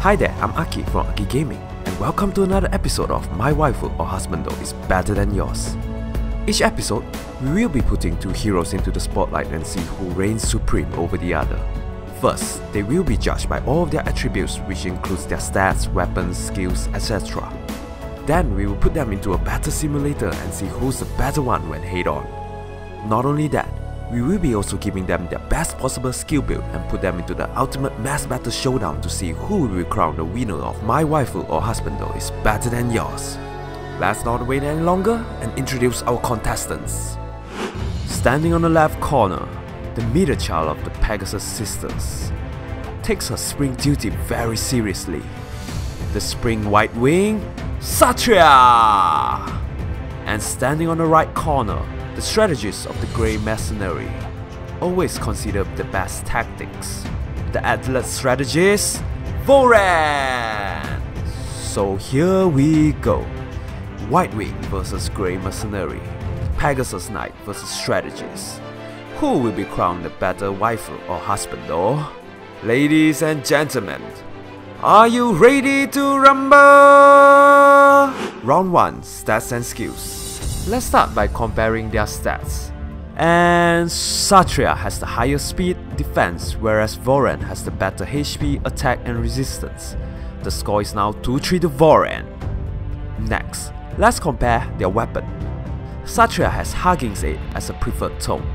Hi there, I'm Aki from Aki Gaming, and welcome to another episode of My Waifu or Husbando is Better Than Yours. Each episode, we will be putting two heroes into the spotlight and see who reigns supreme over the other. First, they will be judged by all of their attributes, which includes their stats, weapons, skills, etc. Then we will put them into a battle simulator and see who's the better one when head on. Not only that, we will be also giving them their best possible skill build and put them into the ultimate mass battle showdown to see who will be crowned the winner of My Waifu or Husbando is Better Than Yours. Let's not wait any longer and introduce our contestants. Standing on the left corner, the middle child of the Pegasus sisters takes her spring duty very seriously. The spring white wing, S.Catria! And standing on the right corner, the strategist of the Grey Mercenary always consider the best tactics. The athlete strategist, V.Soren! So here we go. White Wing vs Grey Mercenary, Pegasus Knight vs Strategist. Who will be crowned the better waifu or husbando? Ladies and gentlemen, are you ready to rumble? Round 1, Stats and Skills. Let's start by comparing their stats. And S.Catria has the higher speed, defense, whereas V.Soren has the better HP, attack and resistance. The score is now 2-3 to V.Soren. Next, let's compare their weapon. S.Catria has Hugging's 8 as a preferred tone.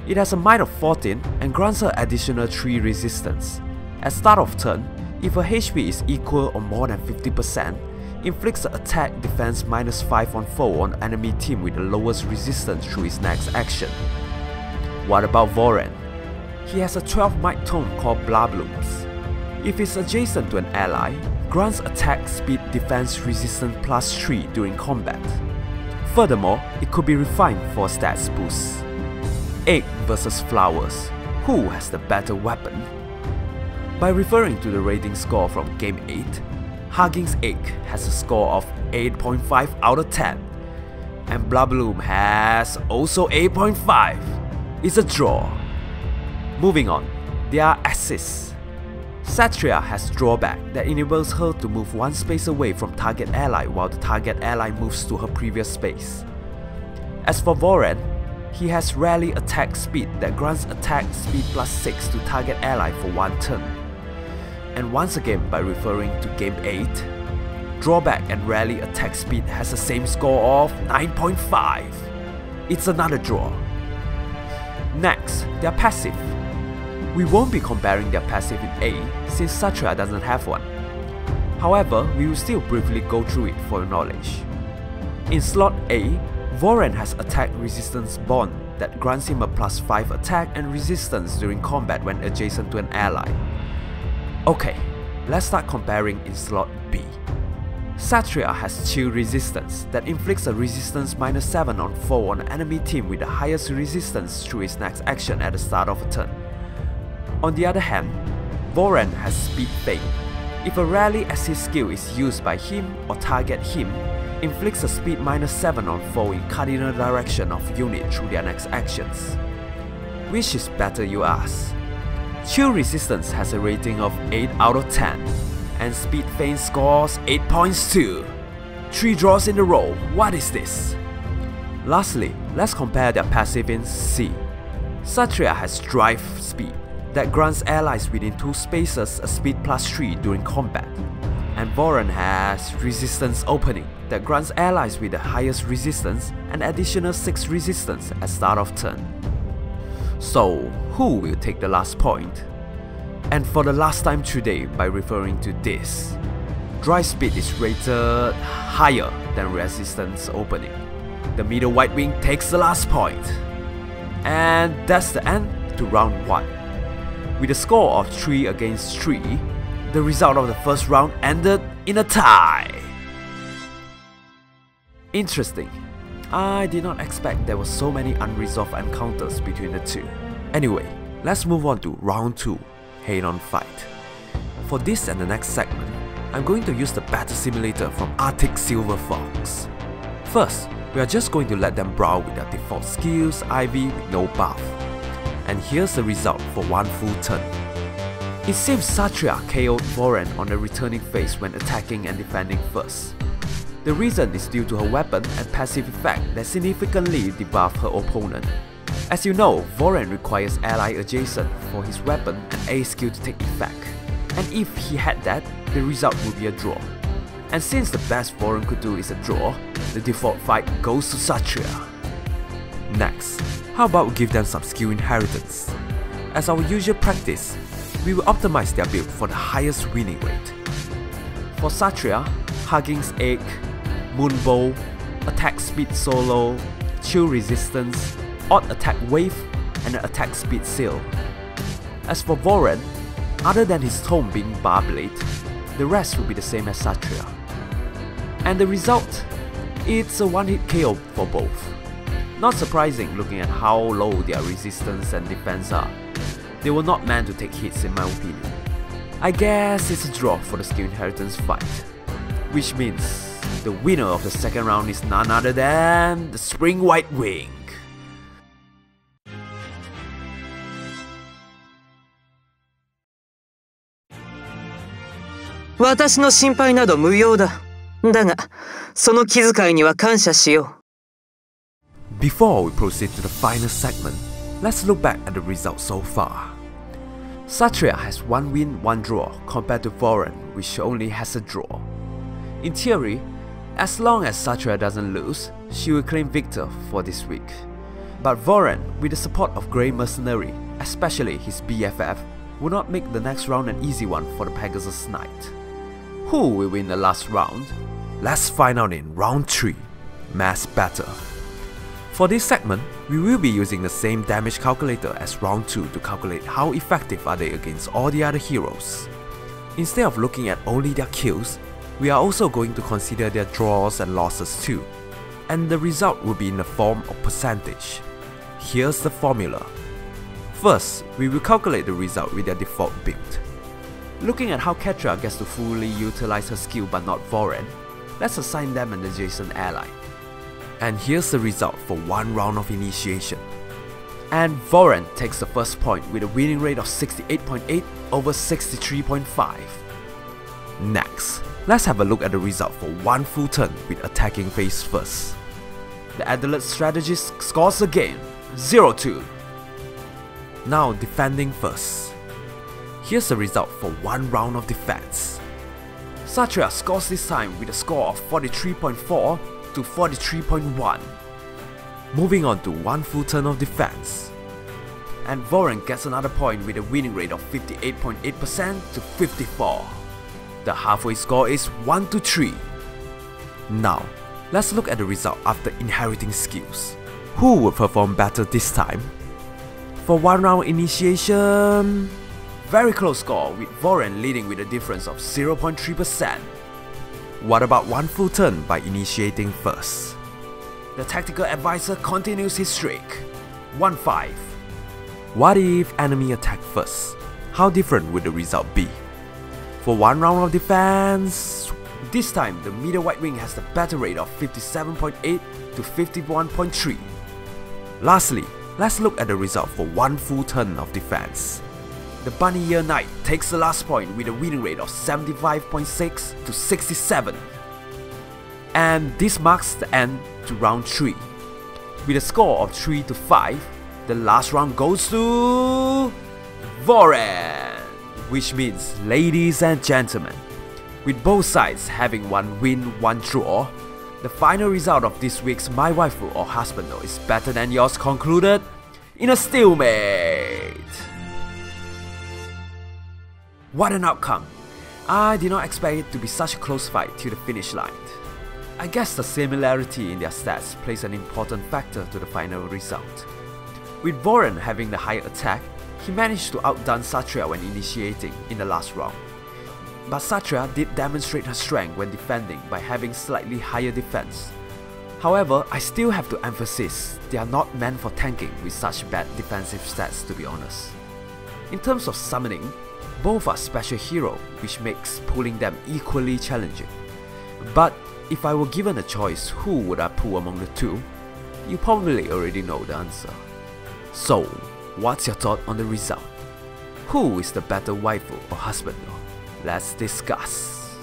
It has a might of 14 and grants her additional 3 resistance. At start of turn, if her HP is equal or more than 50%, inflicts the attack defense -5 on foe on enemy team with the lowest resistance through his next action. What about V.Soren? He has a 12 might tone called Blah Blooms. If it's adjacent to an ally, grants attack, speed, defense, resistance +3 during combat. Furthermore, it could be refined for a stats boost. Egg vs Flowers. Who has the better weapon? By referring to the rating score from Game 8, Hugging's Egg has a score of 8.5 out of 10, and Blah Bloom has also 8.5. It's a draw. Moving on, their assists. S.Catria has drawback that enables her to move one space away from target ally while the target ally moves to her previous space. As for V.Soren, he has rally attack speed that grants attack speed +6 to target ally for one turn. And once again, by referring to Game 8, drawback and rally attack speed has the same score of 9.5. It's another draw. Next, their passive. We won't be comparing their passive in A since S.Catria doesn't have one. However, we will still briefly go through it for your knowledge. In slot A, V.Soren has attack resistance bond that grants him a +5 attack and resistance during combat when adjacent to an ally. Okay, let's start comparing in slot B. S.Catria has chill resistance that inflicts a resistance -7 on foe on enemy team with the highest resistance through his next action at the start of a turn. On the other hand, V.Soren has speed fade. If a rally assist skill is used by him or target him, inflicts a speed -7 on foe in cardinal direction of unit through their next actions. Which is better, you ask? Chill resistance has a rating of 8 out of 10, and speed feint scores 8.2. 3 draws in a row, what is this? Lastly, let's compare their passive in C. S.Catria has drive speed that grants allies within 2 spaces a speed +3 during combat, and V.Soren has resistance opening that grants allies with the highest resistance an additional 6 resistance at start of turn. So, who will take the last point? And for the last time today, by referring to this, drive speed is rated higher than resistance opening. The middle white wing takes the last point. And that's the end to round 1. With a score of 3 against 3, the result of the first round ended in a tie. Interesting. I did not expect there were so many unresolved encounters between the two. Anyway, let's move on to round 2, head on fight. For this and the next segment, I'm going to use the battle simulator from Arctic Silver Fox. First, we are just going to let them brawl with their default skills, IV with no buff. And here's the result for one full turn. It seems Satria KO'd V.Soren on the returning phase when attacking and defending first. The reason is due to her weapon and passive effect that significantly debuffed her opponent. As you know, V.Soren requires ally adjacent for his weapon and A skill to take effect, and if he had that, the result would be a draw. And since the best V.Soren could do is a draw, the default fight goes to Satria. Next, how about we give them some skill inheritance? As our usual practice, we will optimize their build for the highest winning rate. For Satria, Hugging's Egg, Moonbow, Attack Speed Solo, Chill Resistance, Odd Attack Wave, and an Attack Speed Seal. As for V.Soren, other than his tome being Bar Blade, the rest will be the same as Satria. And the result? It's a one-hit KO for both. Not surprising looking at how low their resistance and defense are. They were not meant to take hits in my opinion. I guess it's a draw for the skill inheritance fight. Which means the winner of the second round is none other than the Spring White Wing. Before we proceed to the final segment, let's look back at the results so far. Satria has 1 win, 1 draw compared to V.Soren, which only has a draw. In theory, as long as Satria doesn't lose, she will claim victor for this week. But V.Soren, with the support of Grey Mercenary, especially his BFF, will not make the next round an easy one for the Pegasus Knight. Who will win the last round? Let's find out in round 3, Mass Battle. For this segment, we will be using the same damage calculator as round 2 to calculate how effective are they against all the other heroes. Instead of looking at only their kills, we are also going to consider their draws and losses too, and the result will be in the form of percentage. Here's the formula. First, we will calculate the result with their default build. Looking at how S.Catria gets to fully utilize her skill but not V.Soren, let's assign them an adjacent ally. And here's the result for 1 round of initiation. And V.Soren takes the first point with a winning rate of 68.8 over 63.5. Next, let's have a look at the result for 1 full turn with attacking phase first. The Adelaide strategist scores again, 0-2. Now defending first. Here's the result for 1 round of defense. Satria scores this time with a score of 43.4 to 43.1. Moving on to 1 full turn of defense. And V.Soren gets another point with a winning rate of 58.8% to 54. The halfway score is 1-3. Now, let's look at the result after inheriting skills. Who will perform better this time? For 1 round initiation, very close score with V.Soren leading with a difference of 0.3%. What about 1 full turn by initiating first? The tactical advisor continues his streak, 1-5. What if enemy attack first? How different would the result be? For 1 round of defense, this time the middle white wing has the better rate of 57.8 to 51.3. Lastly, let's look at the result for 1 full turn of defense. The Bunny Ear Knight takes the last point with a winning rate of 75.6 to 67. And this marks the end to round 3. With a score of 3-5, the last round goes to V.Soren, which means, ladies and gentlemen, with both sides having 1 win, 1 draw, the final result of this week's My Waifu or Husbando is better than yours concluded in a stalemate. What an outcome! I did not expect it to be such a close fight till the finish line. I guess the similarity in their stats plays an important factor to the final result. With V.Soren having the higher attack, he managed to outdone Satria when initiating in the last round. But Satria did demonstrate her strength when defending by having slightly higher defense. However, I still have to emphasize they are not meant for tanking with such bad defensive stats, to be honest. In terms of summoning, both are special hero, which makes pulling them equally challenging. But if I were given a choice who would I pull among the two, you probably already know the answer. So, what's your thought on the result? Who is the better waifu or husbando? Let's discuss.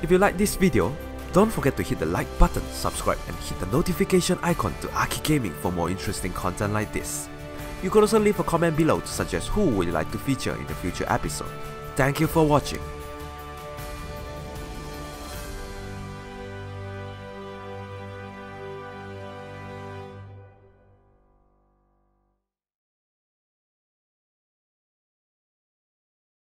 If you like this video, don't forget to hit the like button, subscribe and hit the notification icon to Aki Gaming for more interesting content like this. You could also leave a comment below to suggest who would you like to feature in the future episode. Thank you for watching.